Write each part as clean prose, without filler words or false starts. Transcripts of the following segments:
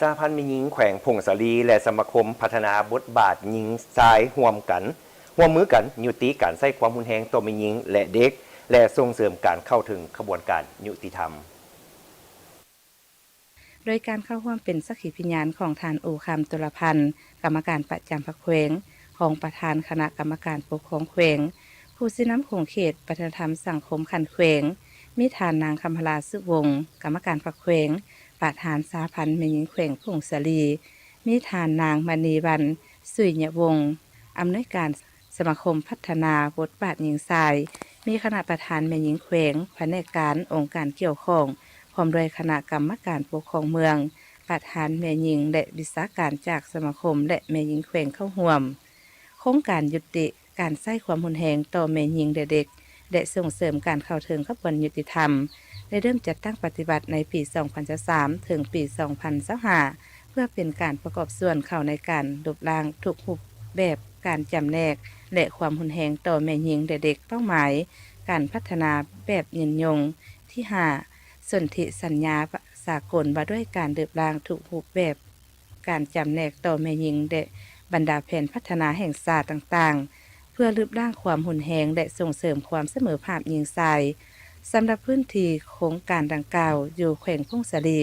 สหพันธ์แม่หญิงแขวงพงศาลีและสมาคมพัฒนาบทบาทหญิงชายร่วมมือกันยุติการใช้ความรุนแรงต่อแม่หญิงและเด็กและส่งเสริมการเข้าถึงกระบวนการยุติธรรมโดยการเข้าร่วมเป็นสักขีพยานของทานโอคำตุลพันธ์กรรมการประจำพรรคแขวงของประธานคณะกรรมการปกครองแขวงผู้สิน้ำของเขตวัฒนธรรมสังคมขันแขวงมีฐานนางคำพลาสุวงศ์กรรมการพรรคแขวงประธานสหพันธ์แม่หญิงแขวงพงศาลีมีฐานนางมณีวรรณสุยยวงศ์อำนวยการสมาคมพัฒนาบทบาทหญิงชายมีคณะประธานแม่หญิงแขวงแผนกการองค์การเกี่ยวข้องพร้อมด้วยคณะกรรมการปกครองเมืองประธานแม่หญิงและวิสาการจากสมาคมและแม่หญิงแขวงเข้าร่วมโครงการยุติการใช้ความรุนแรงต่อแม่หญิงและเด็กและส่งเสริมการเข้าถึงกระบวนยุติธรรมได้เริ่มจัดตั้งปฏิบัติในปี 2023 ถึงปี 2025 เพื่อเป็นการประกอบส่วนเข้าในการลบล้างทุกรูปแบบการจำแนกและความรุนแรงต่อแม่หญิงและเด็กเป้าหมายการพัฒนาแบบยืนยงที่ 5 สนธิสัญญาสากลว่าด้วยการลบล้างทุกรูปแบบการจำแนกต่อแม่หญิงและบรรดาแผนพัฒนาแห่งชาติต่างๆเพื่อลดล้างความรุนแรงและส่งเสริมความเสมอภาคหญิงชายสำหรับพื้นที่โครงการดังกล่าวอยู่แขวงพงศาลี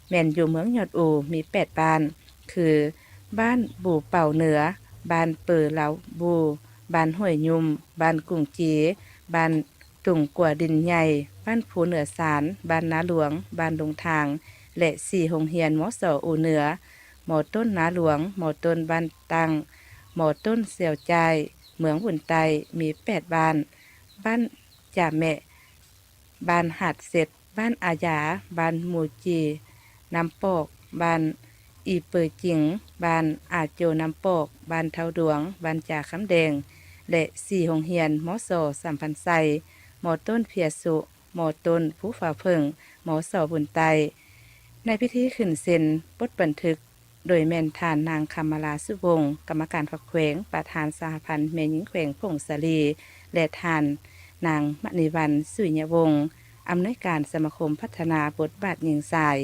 แม่นอยู่เมืองยอดอูมี8บ้านคือบ้านบู่เป่าเหนือบ้านเปิเหลาบูบ้านห้วยยุมบ้านกุ่งจีบ้านตุ่งกัวดินใหญ่บ้านผูเหนือสารบ้านนาหลวงบ้านลงทางและ4โรงเรียนมสอูเหนือหมอต้นนาหลวงหมอต้นบ้านตังหมอต้นเสี่ยวใจเมืองหุ่นไตมี8บ้านบ้านจ่าแม่บ้านหาดเสร็จบ้านอาญาบ้านหมูจีน้ำปอกบ้านอีเปยจิงบ้านอาโจน้ำปอกบ้านเทาดวงบ้านจ่าคำแดงและ4โรงเรียนมสสัมพันธ์ไซหมอต้นเพียสุหมอต้นผู้ฝ่าเพิงหมอสอบุญไตในพิธีขึ้นเซ็นบทบันทึกโดยแม่นทานนางคำมาลาสุวงศ์กรรมการพรรคแขวงประธานสหพันธ์แม่หญิงแขวงพงศาลีและทานนางมณีวรรณสุญยวงศ์อำนวยการสมาคมพัฒนาบทบาทหญิงชาย